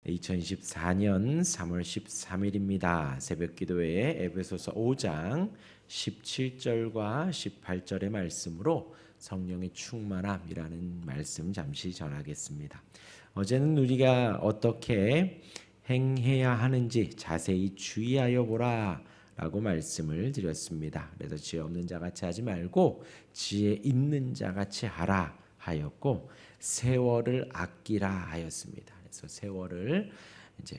2024년 3월 13일입니다. 새벽기도회 에베소서 5장 17절과 18절의 말씀으로 성령의 충만함이라는 말씀 잠시 전하겠습니다. 어제는 우리가 어떻게 행해야 하는지 자세히 주의하여 보라 라고 말씀을 드렸습니다. 그래서 지혜 없는 자같이 하지 말고 지혜 있는 자같이 하라 하였고, 세월을 아끼라 하였습니다. 그래서 세월을 이제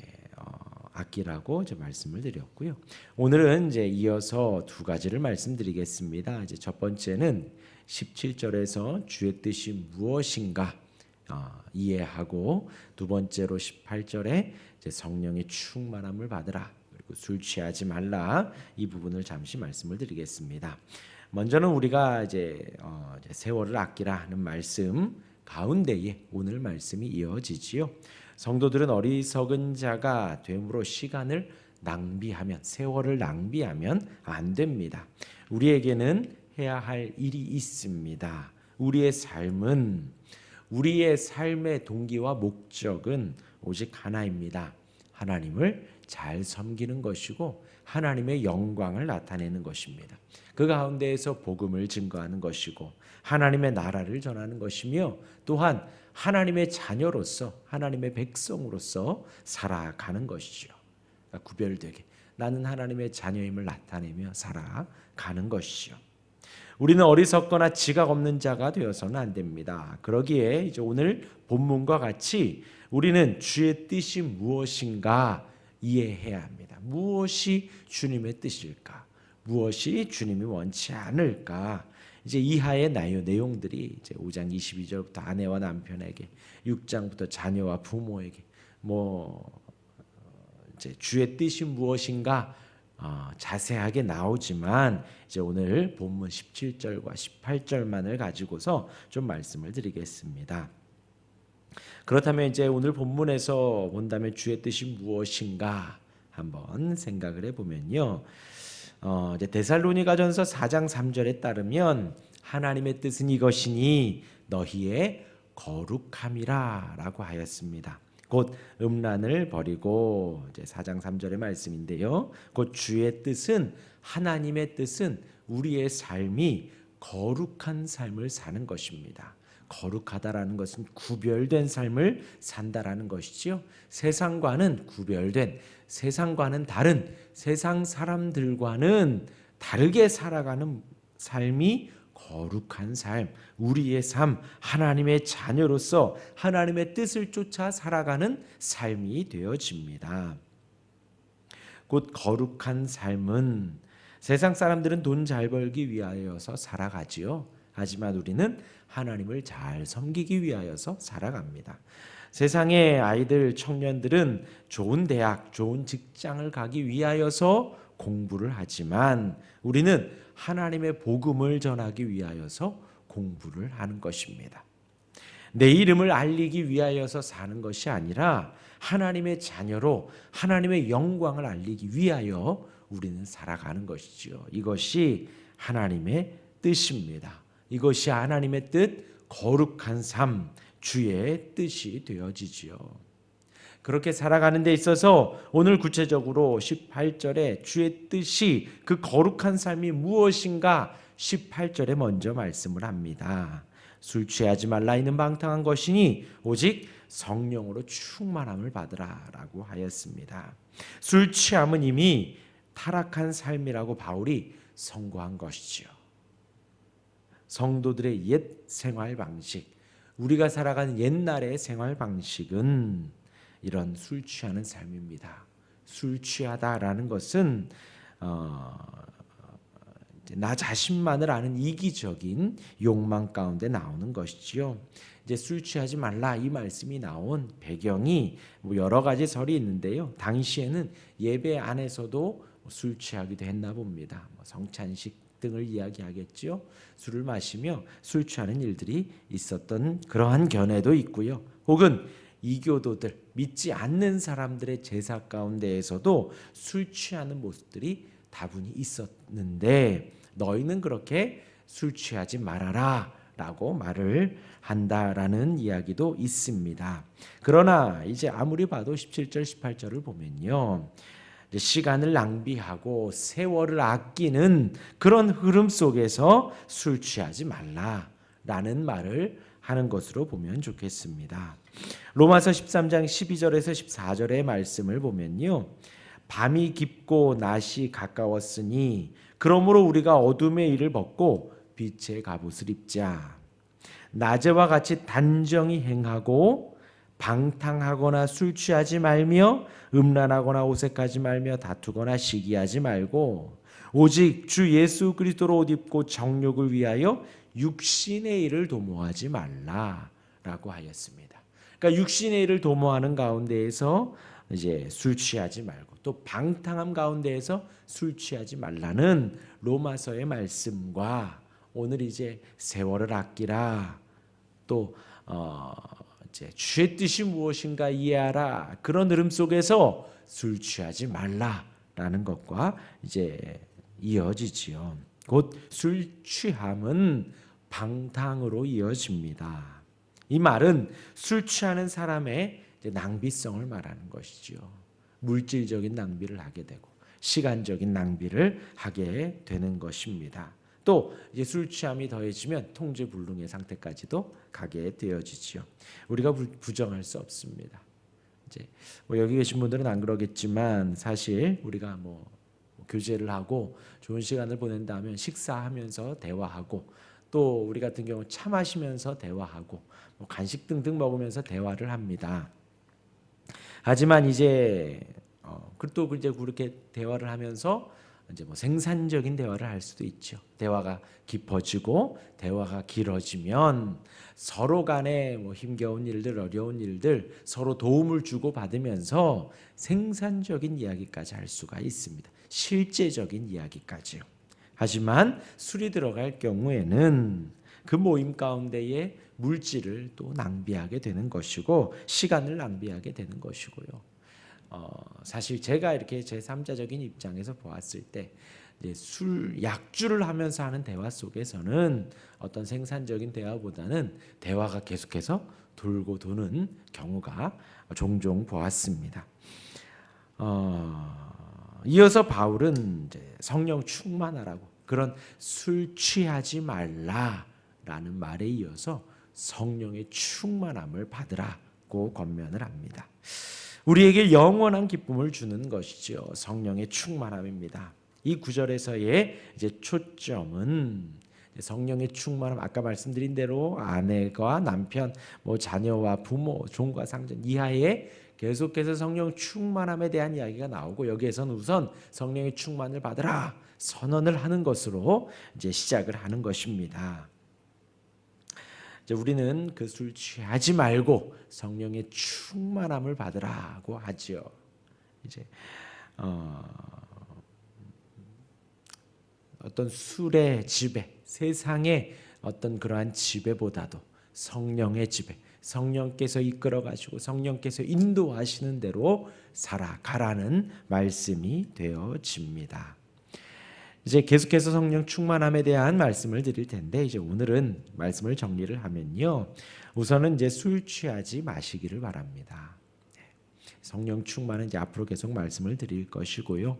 아끼라고 이제 말씀을 드렸고요. 오늘은 이제 이어서 두 가지를 말씀드리겠습니다. 이제 첫 번째는 17절에서 주의 뜻이 무엇인가 이해하고, 두 번째로 18절에 이제 성령의 충만함을 받으라, 그리고 술 취하지 말라, 이 부분을 잠시 말씀을 드리겠습니다. 먼저는 우리가 이제 세월을 아끼라 하는 말씀 가운데에 오늘 말씀이 이어지지요. 성도들은 어리석은 자가 됨으로 시간을 낭비하면, 세월을 낭비하면 안 됩니다. 우리에게는 해야 할 일이 있습니다. 우리의 삶의 동기와 목적은 오직 하나입니다. 하나님을 잘 섬기는 것이고 하나님의 영광을 나타내는 것입니다. 그 가운데에서 복음을 증거하는 것이고 하나님의 나라를 전하는 것이며, 또한 하나님의 자녀로서 하나님의 백성으로서 살아가는 것이죠. 그러니까 구별되게 나는 하나님의 자녀임을 나타내며 살아가는 것이죠. 우리는 어리석거나 지각 없는 자가 되어서는 안 됩니다. 그러기에 이제 오늘 본문과 같이 우리는 주의 뜻이 무엇인가 이해해야 합니다. 무엇이 주님의 뜻일까? 무엇이 주님이 원치 않을까? 이제 이하의 내용들이 이제 5장 22절부터 아내와 남편에게, 6장부터 자녀와 부모에게 이제 주의 뜻이 무엇인가 자세하게 나오지만, 이제 오늘 본문 17절과 18절만을 가지고서 좀 말씀을 드리겠습니다. 그렇다면 이제 오늘 본문에서 본다면 주의 뜻이 무엇인가 한번 생각을 해보면요. 이제 데살로니가전서 4장 3절에 따르면 하나님의 뜻은 이것이니 너희의 거룩함이라라고 하였습니다. 곧 음란을 버리고, 이제 4장 3절의 말씀인데요. 곧 주의 뜻은, 하나님의 뜻은 우리의 삶이 거룩한 삶을 사는 것입니다. 거룩하다라는 것은 구별된 삶을 산다라는 것이지요. 세상과는 구별된, 세상과는 다른, 세상 사람들과는 다르게 살아가는 삶이 거룩한 삶, 우리의 삶, 하나님의 자녀로서 하나님의 뜻을 쫓아 살아가는 삶이 되어집니다. 곧 거룩한 삶은, 세상 사람들은 돈 잘 벌기 위하여서 살아가지요. 하지만 우리는 하나님을 잘 섬기기 위하여서 살아갑니다. 세상의 아이들, 청년들은 좋은 대학, 좋은 직장을 가기 위하여서 공부를 하지만 우리는 하나님의 복음을 전하기 위하여서 공부를 하는 것입니다. 내 이름을 알리기 위하여서 사는 것이 아니라 하나님의 자녀로 하나님의 영광을 알리기 위하여 우리는 살아가는 것이죠. 이것이 하나님의 뜻입니다. 이것이 하나님의 뜻, 거룩한 삶, 주의 뜻이 되어지지요. 그렇게 살아가는 데 있어서 오늘 구체적으로 18절에 주의 뜻이, 그 거룩한 삶이 무엇인가 18절에 먼저 말씀을 합니다. 술 취하지 말라 이는 방탕한 것이니 오직 성령으로 충만함을 받으라 라고 하였습니다. 술 취함은 이미 타락한 삶이라고 바울이 선고한 것이죠. 성도들의 옛 생활 방식, 우리가 살아가는 옛날의 생활 방식은 이런 술 취하는 삶입니다. 술 취하다라는 것은 나 자신만을 아는 이기적인 욕망 가운데 나오는 것이지요. 이제 술 취하지 말라 이 말씀이 나온 배경이 여러 가지 설이 있는데요. 당시에는 예배 안에서도 술 취하기도 했나 봅니다. 성찬식 등을 이야기하겠지요. 술을 마시며 술 취하는 일들이 있었던 그러한 견해도 있고요. 혹은 이교도들, 믿지 않는 사람들의 제사 가운데에서도 술 취하는 모습들이 다분히 있었는데, 너희는 그렇게 술 취하지 말아라 라고 말을 한다라는 이야기도 있습니다. 그러나 이제 아무리 봐도 17절 18절을 보면요, 이제 시간을 낭비하고 세월을 아끼는 그런 흐름 속에서 술 취하지 말라라는 말을 하는 것으로 보면 좋겠습니다. 로마서 13장 12절에서 14절의 말씀을 보면요, 밤이 깊고 낮이 가까웠으니 그러므로 우리가 어둠의 일을 벗고 빛의 갑옷을 입자. 낮에와 같이 단정히 행하고 방탕하거나 술 취하지 말며 음란하거나 오색하지 말며 다투거나 시기하지 말고 오직 주 예수 그리스도로 옷 입고 정욕을 위하여 육신의 일을 도모하지 말라라고 하였습니다. 그러니까 육신의 일을 도모하는 가운데에서 이제 술 취하지 말고 또 방탕함 가운데에서 술 취하지 말라는 로마서의 말씀과 오늘 이제 세월을 아끼라, 또 이제 주의 뜻이 무엇인가 이해하라, 그런 흐름 속에서 술 취하지 말라라는 것과 이제 이어지지요. 곧 술 취함은 방탕으로 이어집니다. 이 말은 술 취하는 사람의 낭비성을 말하는 것이죠. 물질적인 낭비를 하게 되고 시간적인 낭비를 하게 되는 것입니다. 또 이제 술 취함이 더해지면 통제불능의 상태까지도 가게 되어지지요. 우리가 부정할 수 없습니다. 이제 뭐 여기 계신 분들은 안 그러겠지만 사실 우리가 뭐 교제를 하고 좋은 시간을 보낸다 하면 식사하면서 대화하고 또 우리 같은 경우 차 마시면서 대화하고 뭐 간식 등등 먹으면서 대화를 합니다. 하지만 이제 또 이제 그렇게 대화를 하면서 이제 뭐 생산적인 대화를 할 수도 있죠. 대화가 깊어지고 대화가 길어지면 서로 간에 뭐 힘겨운 일들, 어려운 일들 서로 도움을 주고 받으면서 생산적인 이야기까지 할 수가 있습니다. 실제적인 이야기까지요. 하지만 술이 들어갈 경우에는 그 모임 가운데에 물질을 또 낭비하게 되는 것이고 시간을 낭비하게 되는 것이고요. 사실 제가 이렇게 제3자적인 입장에서 보았을 때 술 약주를 하면서 하는 대화 속에서는 어떤 생산적인 대화보다는 대화가 계속해서 돌고 도는 경우가 종종 보았습니다. 이어서 바울은 이제 성령 충만하라고, 그런 술 취하지 말라라는 말에 이어서 성령의 충만함을 받으라고 권면을 합니다. 우리에게 영원한 기쁨을 주는 것이죠. 성령의 충만함입니다. 이 구절에서의 이제 초점은 성령의 충만함, 아까 말씀드린 대로 아내와 남편, 뭐 자녀와 부모, 종과 상전 이하에 계속해서 성령 충만함에 대한 이야기가 나오고 여기에서는 우선 성령의 충만을 받으라 선언을 하는 것으로 이제 시작을 하는 것입니다. 이제 우리는 그 술 취하지 말고 성령의 충만함을 받으라고 하지요. 이제 어떤 술의 지배, 세상의 어떤 그러한 지배보다도 성령의 지배, 성령께서 이끌어 가시고 성령께서 인도하시는 대로 살아가라는 말씀이 되어집니다. 이제 계속해서 성령 충만함에 대한 말씀을 드릴 텐데 이제 오늘은 말씀을 정리를 하면요. 우선은 이제 술 취하지 마시기를 바랍니다. 성령 충만은 이제 앞으로 계속 말씀을 드릴 것이고요.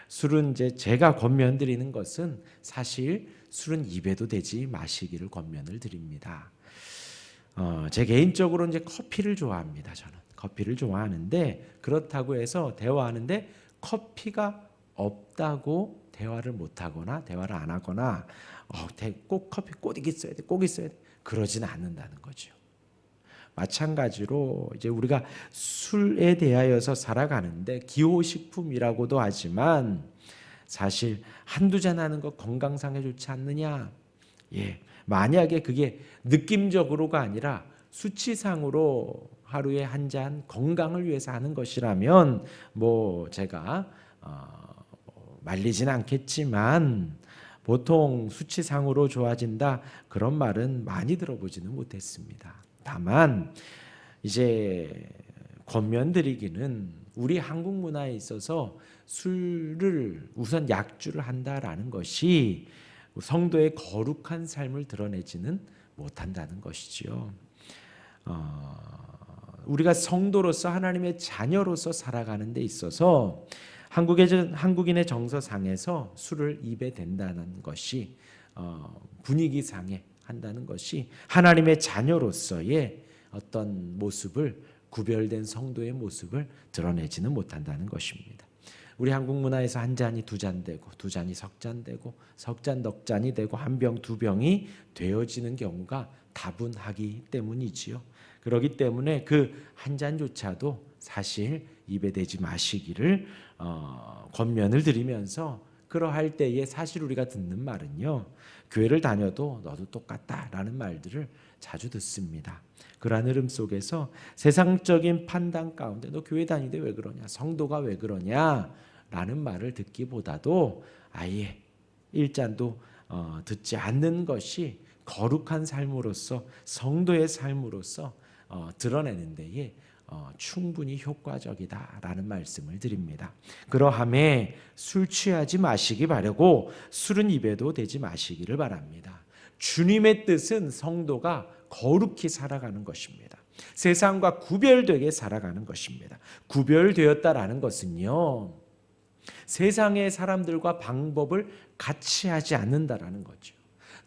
술은 이제 제가 권면드리는 것은 사실 술은 입에도 대지 마시기를 권면을 드립니다. 제 개인적으로 이제 커피를 좋아합니다. 저는 커피를 좋아하는데 그렇다고 해서 대화하는데 커피가 없다고 대화를 못하거나 대화를 안 하거나 꼭 커피 꼭 있어야 돼, 꼭 있어야 돼, 그러지는 않는다는 거죠. 마찬가지로 이제 우리가 술에 대하여서 살아가는데 기호식품이라고도 하지만 사실 한두 잔 하는 거 건강상에 좋지 않느냐? 예, 만약에 그게 느낌적으로가 아니라 수치상으로 하루에 한 잔 건강을 위해서 하는 것이라면 뭐 제가 말리진 않겠지만 보통 수치상으로 좋아진다 그런 말은 많이 들어보지는 못했습니다. 다만 이제 권면드리기는 우리 한국 문화에 있어서 술을 우선 약주를 한다라는 것이 성도의 거룩한 삶을 드러내지는 못한다는 것이지요. 우리가 성도로서 하나님의 자녀로서 살아가는 데 있어서 한국인의 정서상에서 술을 입에 댄다는 것이 분위기상에 한다는 것이 하나님의 자녀로서의 어떤 모습을, 구별된 성도의 모습을 드러내지는 못한다는 것입니다. 우리 한국 문화에서 한 잔이 두 잔 되고, 두 잔이 석 잔 되고, 석 잔 넉 잔이 되고, 한 병 두 병이 되어지는 경우가 다분하기 때문이지요. 그렇기 때문에 그 한 잔조차도 사실 입에 대지 마시기를 권면을 드리면서, 그러할 때에 사실 우리가 듣는 말은요, 교회를 다녀도 너도 똑같다라는 말들을 자주 듣습니다. 그러한 흐름 속에서 세상적인 판단 가운데 너 교회 다니는데 왜 그러냐, 성도가 왜 그러냐 라는 말을 듣기보다도 아예 일잔도 듣지 않는 것이 거룩한 삶으로서, 성도의 삶으로서 드러내는 데에 충분히 효과적이다라는 말씀을 드립니다. 그러함에 술 취하지 마시기 바라고 술은 입에도 대지 마시기를 바랍니다. 주님의 뜻은 성도가 거룩히 살아가는 것입니다. 세상과 구별되게 살아가는 것입니다. 구별되었다라는 것은요, 세상의 사람들과 방법을 같이 하지 않는다라는 거죠.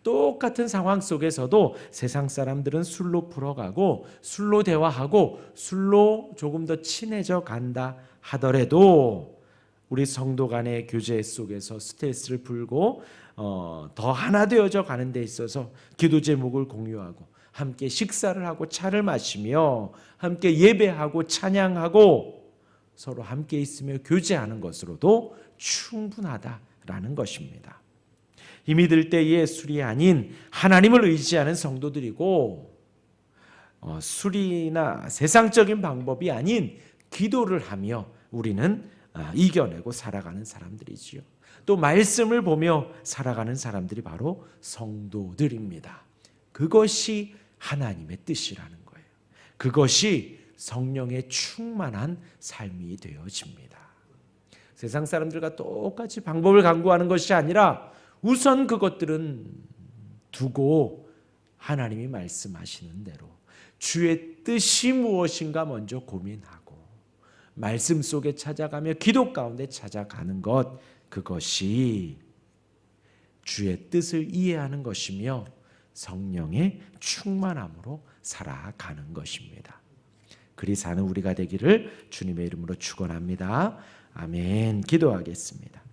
똑같은 상황 속에서도 세상 사람들은 술로 풀어가고, 술로 대화하고, 술로 조금 더 친해져 간다 하더라도 우리 성도 간의 교제 속에서 스트레스를 풀고 더 하나 되어져 가는 데 있어서 기도 제목을 공유하고, 함께 식사를 하고 차를 마시며 함께 예배하고 찬양하고 서로 함께 있으며 교제하는 것으로도 충분하다라는 것입니다. 힘이 들 때에 술이 아닌 하나님을 의지하는 성도들이고, 술이나 세상적인 방법이 아닌 기도를 하며 우리는 이겨내고 살아가는 사람들이지요. 또 말씀을 보며 살아가는 사람들이 바로 성도들입니다. 그것이 하나님의 뜻이라는 거예요. 그것이 성령의 충만한 삶이 되어집니다. 세상 사람들과 똑같이 방법을 강구하는 것이 아니라 우선 그것들은 두고 하나님이 말씀하시는 대로 주의 뜻이 무엇인가 먼저 고민하고 말씀 속에 찾아가며 기도 가운데 찾아가는 것, 그것이 주의 뜻을 이해하는 것이며 성령의 충만함으로 살아가는 것입니다. 그리 사는 우리가 되기를 주님의 이름으로 축원합니다. 아멘. 기도하겠습니다.